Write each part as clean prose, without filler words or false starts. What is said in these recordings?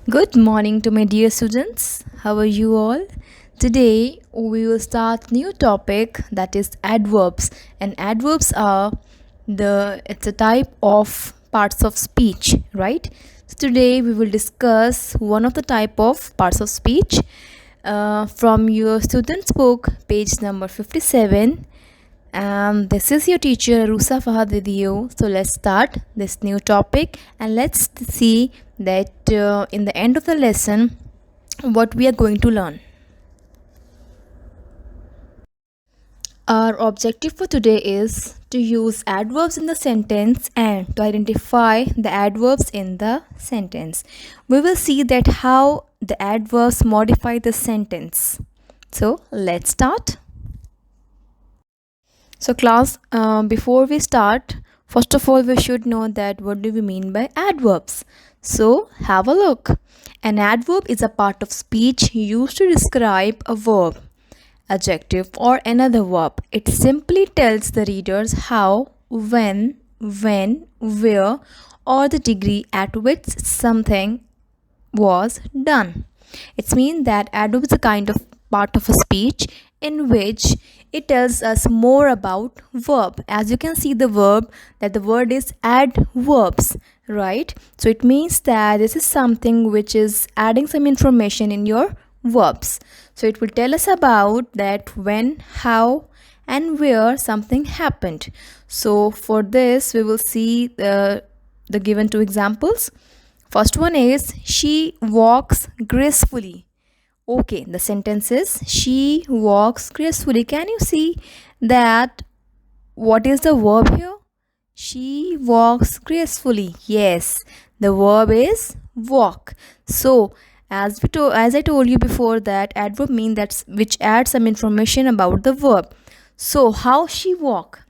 Good morning to my dear students. How are you all? Today we will start new topic, that is adverbs. And adverbs are it's a type of parts of speech, right? So today we will discuss one of the type of parts of speech from your student's book, page number 57. This is your teacher Rusa Fahad with you. So let's start this new topic and let's see that in the end of the lesson what we are going to learn. Our objective for today is to use adverbs in the sentence and to identify the adverbs in the sentence. We will see that how the adverbs modify the sentence. So let's start. So class, before we start, first of all we should know that what do we mean by adverbs. So have a look. An adverb is a part of speech used to describe a verb, adjective or another verb. It simply tells the readers how, when, where or the degree at which something was done. It means that adverb is a kind of part of a speech in which it tells us more about verb. As you can see the verb, that the word is adverbs, right? So it means that this is something which is adding some information in your verbs. So it will tell us about that when, how and where something happened. So for this we will see the given two examples. First one is she walks gracefully. Okay, the sentence is she walks gracefully. Can you see that what is the verb here? She walks gracefully. Yes, the verb is walk. So as I told you before, that adverb means that which adds some information about the verb. So how she walk?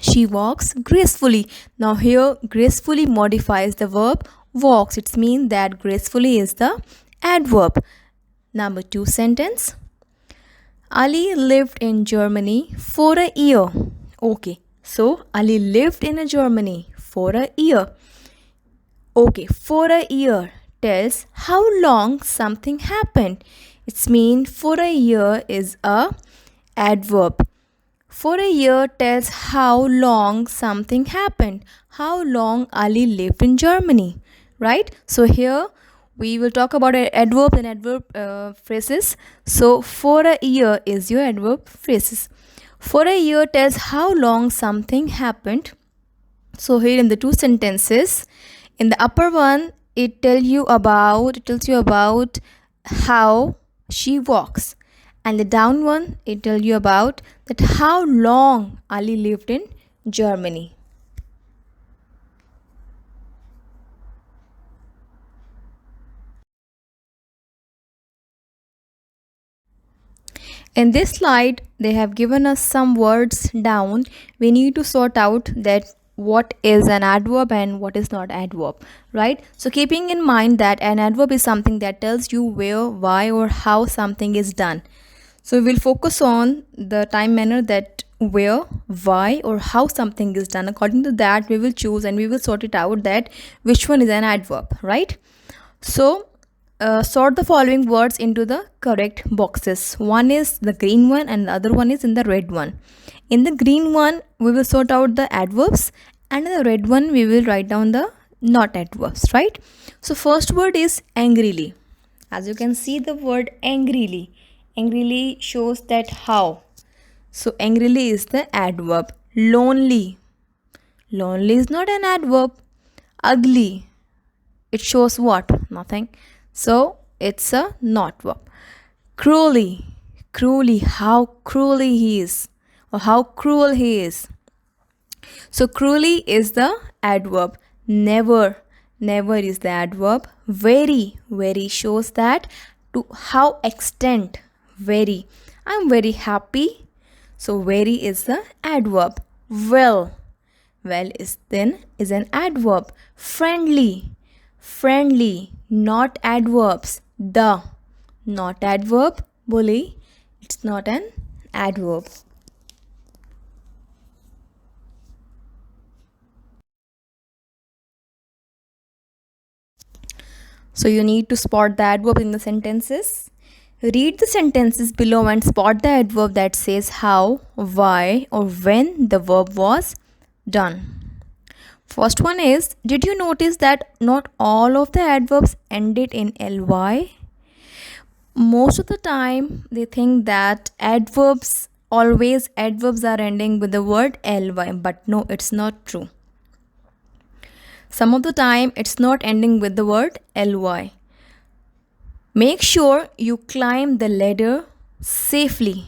She walks gracefully. Now here gracefully modifies the verb walks. It means that gracefully is the adverb. Number 2 sentence. Ali lived in Germany for a year. Okay, so Ali lived in Germany for a year. Okay, for a year tells how long something happened. It's mean for a year is a adverb. For a year tells how long something happened. How long Ali lived in Germany, right? So here we will talk about adverb and adverb phrases. So for a year is your adverb phrases. For a year tells how long something happened. So here in the two sentences, in the upper one it tells you about how she walks, and the down one it tells you about that how long Ali lived in Germany. In this slide, they have given us some words down. We need to sort out that what is an adverb and what is not adverb, right? So keeping in mind that an adverb is something that tells you where, why or how something is done. So we will focus on the time manner, that where, why or how something is done. According to that we will choose and we will sort it out that which one is an adverb, right? So sort the following words into the correct boxes. One is the green one and the other one is in the red one. In the green one we will sort out the adverbs, and in the red one we will write down the not adverbs, right? So first word is angrily. As you can see the word angrily. Angrily shows that how. So angrily is the adverb. Lonely. Lonely is not an adverb. Ugly. It shows what? Nothing. So it's a not verb. Cruelly. Cruelly. How cruelly he is. Or how cruel he is. So cruelly is the adverb. Never. Never is the adverb. Very. Very shows that to how extent. Very. I'm very happy. So very is the adverb. Well. Well is an adverb. Friendly. Friendly, not adverbs. The, not adverb. Bully, it's not an adverb. So you need to spot the adverb in the sentences. Read the sentences below and spot the adverb that says how, why, or when the verb was done. First one is, did you notice that not all of the adverbs ended in ly? Most of the time they think that adverbs are ending with the word ly, but no, it's not true. Some of the time it's not ending with the word ly. Make sure you climb the ladder safely.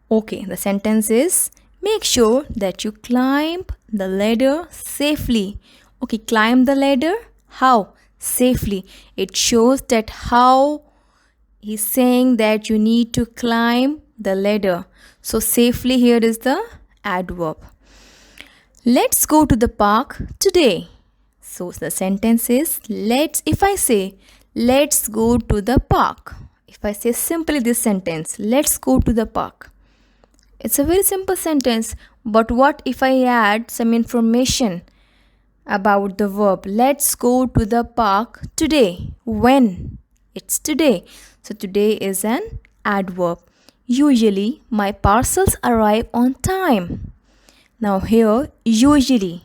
Okay, the sentence is, make sure that you climb the ladder safely. Okay, climb the ladder. How? Safely. It shows that how he's saying that you need to climb the ladder. So safely here is the adverb. Let's go to the park today. So the sentence is, if I say, let's go to the park. If I say simply this sentence, let's go to the park. It's a very simple sentence, but what if I add some information about the verb? Let's go to the park today. When? It's today. So today is an adverb. Usually my parcels arrive on time. Now here usually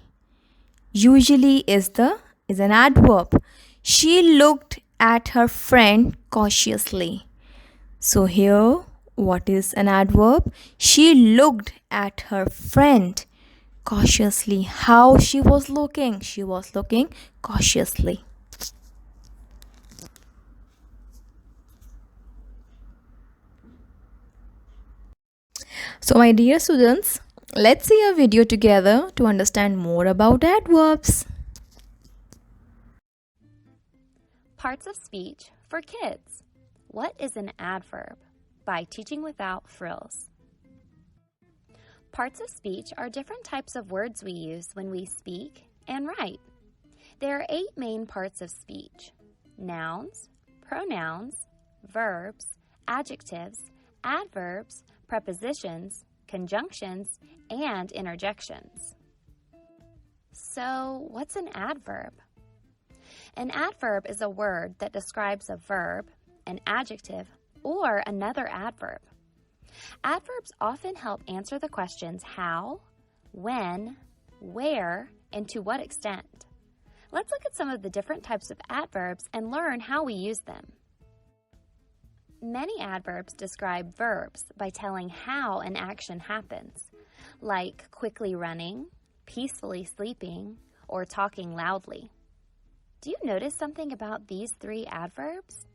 is an adverb. She looked at her friend cautiously. So here what is an adverb? She looked at her friend cautiously. How she was looking? She was looking cautiously. So my dear students, let's see a video together to understand more about adverbs. Parts of speech for kids. What is an adverb? By Teaching Without Frills. Parts of speech are different types of words we use when we speak and write. There are 8 main parts of speech: nouns, pronouns, verbs, adjectives, adverbs, prepositions, conjunctions, and interjections. So, what's an adverb? An adverb is a word that describes a verb, an adjective, or another adverb. Adverbs often help answer the questions how, when, where, and to what extent. Let's look at some of the different types of adverbs and learn how we use them. Many adverbs describe verbs by telling how an action happens, like quickly running, peacefully sleeping, or talking loudly. Do you notice something about these 3 adverbs?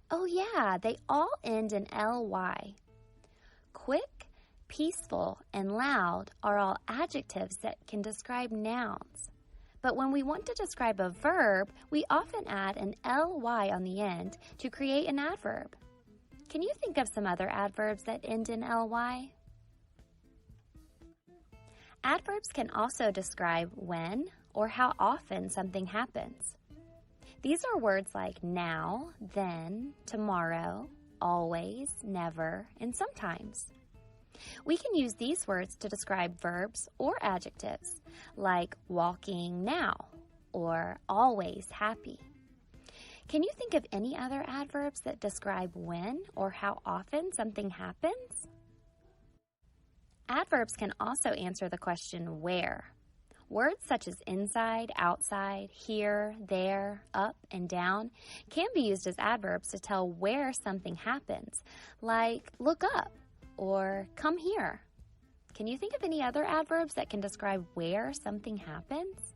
Oh yeah, they all end in ly. Quick, peaceful, and loud are all adjectives that can describe nouns. But when we want to describe a verb, we often add an ly on the end to create an adverb. Can you think of some other adverbs that end in ly? Adverbs can also describe when or how often something happens. These are words like now, then, tomorrow, always, never, and sometimes. We can use these words to describe verbs or adjectives, like walking now or always happy. Can you think of any other adverbs that describe when or how often something happens? Adverbs can also answer the question where. Words such as inside, outside, here, there, up, and down can be used as adverbs to tell where something happens, like look up or come here. Can you think of any other adverbs that can describe where something happens?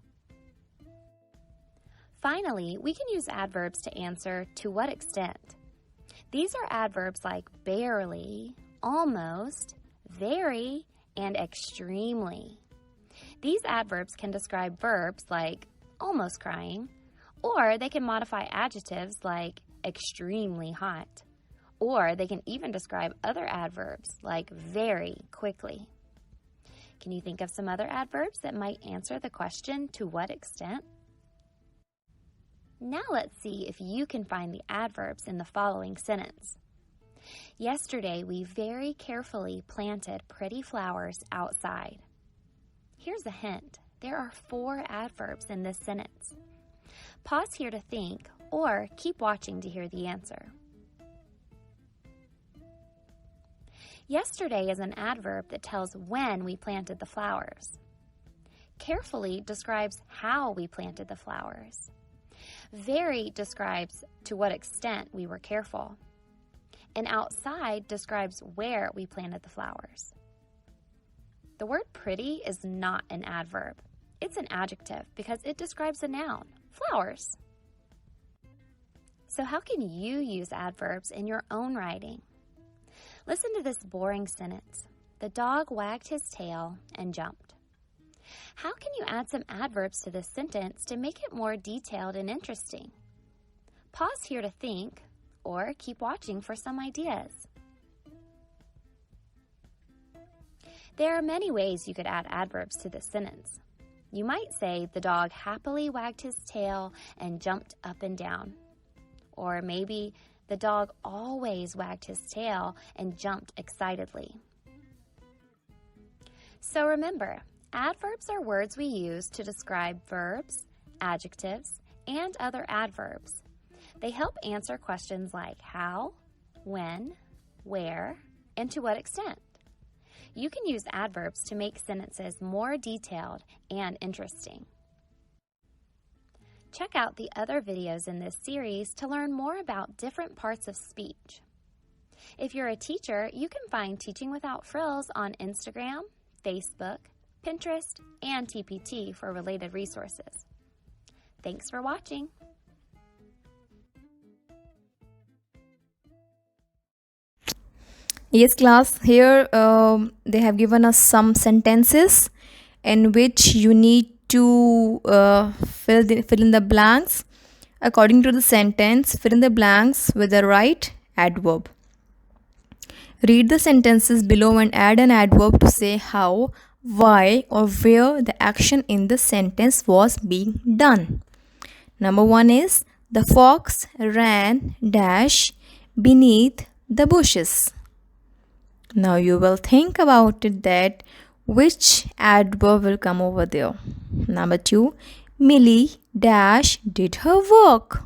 Finally, we can use adverbs to answer to what extent. These are adverbs like barely, almost, very, and extremely. These adverbs can describe verbs like almost crying, or they can modify adjectives like extremely hot, or they can even describe other adverbs like very quickly. Can you think of some other adverbs that might answer the question to what extent? Now let's see if you can find the adverbs in the following sentence. Yesterday, we very carefully planted pretty flowers outside. Here's a hint. There are 4 adverbs in this sentence. Pause here to think, or keep watching to hear the answer. Yesterday is an adverb that tells when we planted the flowers. Carefully describes how we planted the flowers. Very describes to what extent we were careful. And outside describes where we planted the flowers. The word pretty is not an adverb. It's an adjective because it describes a noun, flowers. So how can you use adverbs in your own writing? Listen to this boring sentence. The dog wagged his tail and jumped. How can you add some adverbs to this sentence to make it more detailed and interesting? Pause here to think, or keep watching for some ideas. There are many ways you could add adverbs to this sentence. You might say the dog happily wagged his tail and jumped up and down. Or maybe the dog always wagged his tail and jumped excitedly. So remember, adverbs are words we use to describe verbs, adjectives, and other adverbs. They help answer questions like how, when, where, and to what extent. You can use adverbs to make sentences more detailed and interesting. Check out the other videos in this series to learn more about different parts of speech. If you're a teacher, you can find Teaching Without Frills on Instagram, Facebook, Pinterest, and TPT for related resources. Thanks for watching. Yes, class, here they have given us some sentences in which you need to fill in the blanks. According to the sentence, fill in the blanks with the right adverb. Read the sentences below and add an adverb to say how, why, or where the action in the sentence was being done. Number 1 is the fox ran dash beneath the bushes. Now you will think about it that which adverb will come over there. Number 2, Millie dash did her work.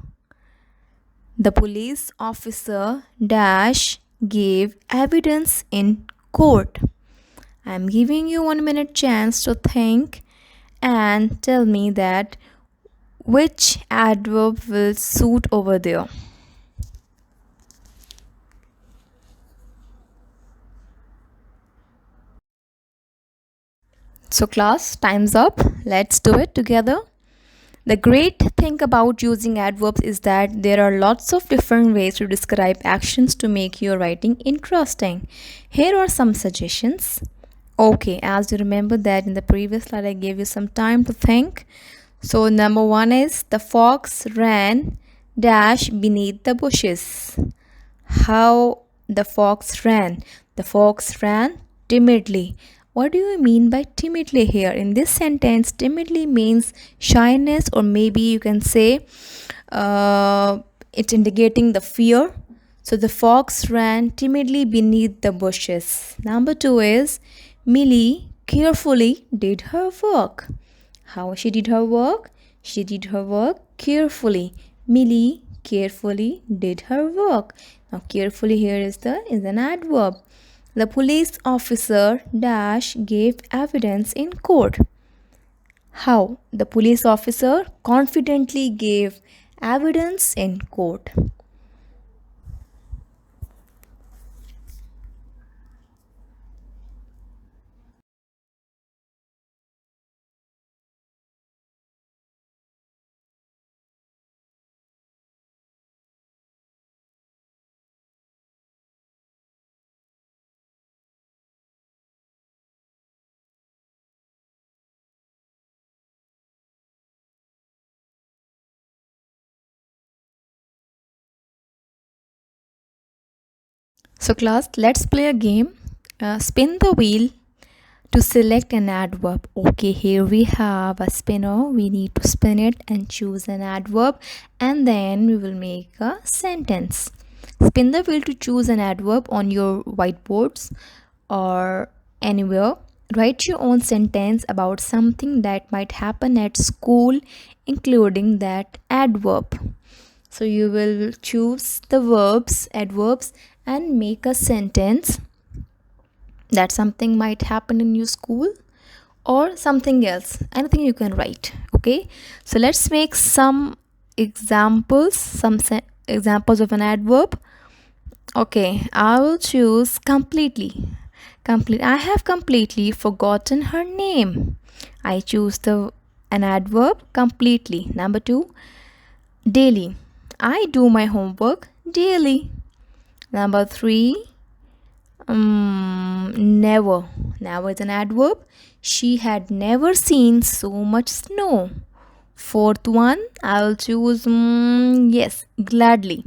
The police officer dash gave evidence in court. I am giving you 1 minute chance to think and tell me that which adverb will suit over there. So class, time's up. Let's do it together. The great thing about using adverbs is that there are lots of different ways to describe actions to make your writing interesting. Here are some suggestions. Okay, as you remember that in the previous slide I gave you some time to think. So number 1 is the fox ran dash beneath the bushes. How the fox ran? The fox ran timidly. What do you mean by timidly here? In this sentence, timidly means shyness, or maybe you can say it's indicating the fear. So the fox ran timidly beneath the bushes. Number 2 is Millie carefully did her work. How she did her work? She did her work carefully. Millie carefully did her work. Now carefully here is an adverb. The police officer dash gave evidence in court. How? The police officer confidently gave evidence in court. So class, let's play a game. Spin the wheel to select an adverb. Okay, here we have a spinner. We need to spin it and choose an adverb, and then we will make a sentence. Spin the wheel to choose an adverb on your whiteboards or anywhere. Write your own sentence about something that might happen at school, including that adverb. So you will choose the verbs, adverbs, and make a sentence. That something might happen in your school or something else, anything you can write. Okay, so let's make some examples, examples of an adverb. Okay, I will choose completely. I have completely forgotten her name. I choose an adverb completely. Number 2, daily. I do my homework daily. Number 3, never. Never is an adverb. She had never seen so much snow. Fourth one, I'll choose yes, gladly.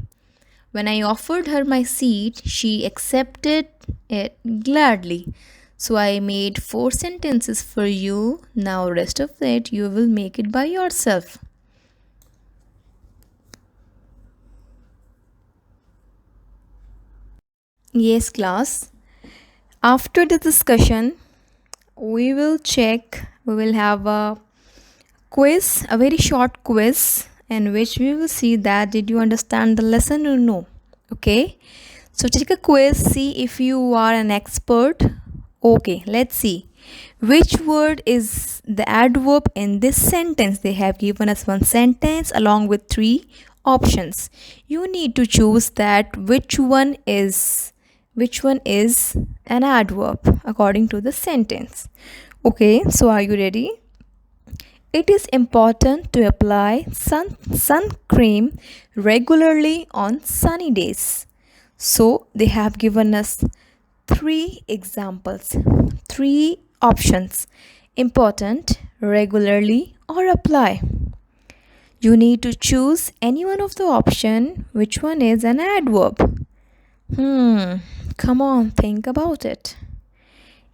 When I offered her my seat, she accepted it gladly. So I made 4 sentences for you. Now rest of it you will make it by yourself. Yes, class. After the discussion, we will have a quiz, a very short quiz, in which we will see that did you understand the lesson or no. Okay, so take a quiz, see if you are an expert. Okay, let's see which word is the adverb in this sentence. They have given us one sentence along with 3 options. You need to choose that which one is an adverb according to the sentence. Okay, so are you ready? It is important to apply sun cream regularly on sunny days. So they have given us 3 examples, 3 options: important, regularly, or apply. You need to choose any one of the option which one is an adverb. Come on, think about it.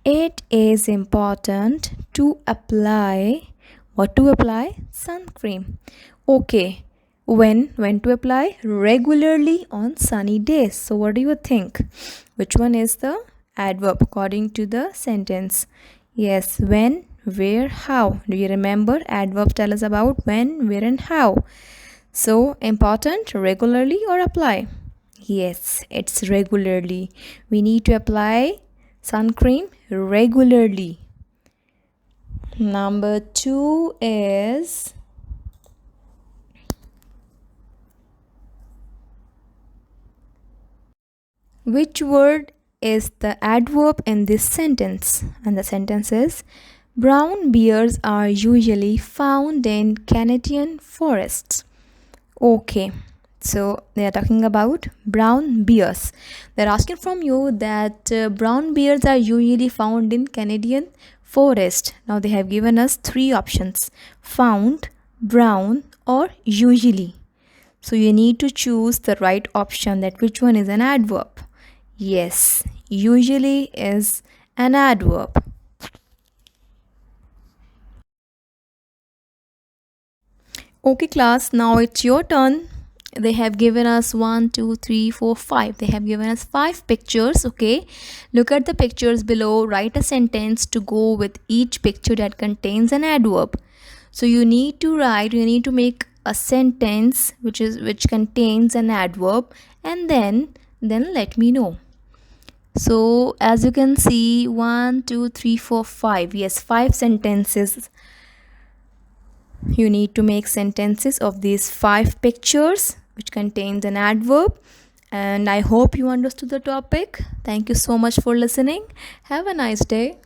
It is important to apply. What to apply? Sun cream. Okay. When to apply? Regularly on sunny days. So what do you think? Which one is the adverb according to the sentence? Yes, when, where, how. Do you remember? Adverbs tell us about when, where, and how. So important, regularly, or apply? Yes, it's regularly. We need to apply sun cream regularly. Number 2 is which word is the adverb in this sentence? And the sentence is brown bears are usually found in Canadian forests. Okay, so they are talking about brown bears. They're asking from you that brown bears are usually found in Canadian forest. Now they have given us 3 options: found, brown, or usually. So you need to choose the right option, that which one is an adverb. Yes, usually is an adverb. Okay, class, now it's your turn. They have given us 1, 2, 3, 4, 5. They have given us 5 pictures. Okay, look at the pictures below, write a sentence to go with each picture that contains an adverb. So you need to make a sentence which contains an adverb, and then let me know. So as you can see, 1, 2, 3, 4, 5. Yes, 5 sentences. You need to make sentences of these 5 pictures which contains an adverb. And I hope you understood the topic. Thank you so much for listening. Have a nice day.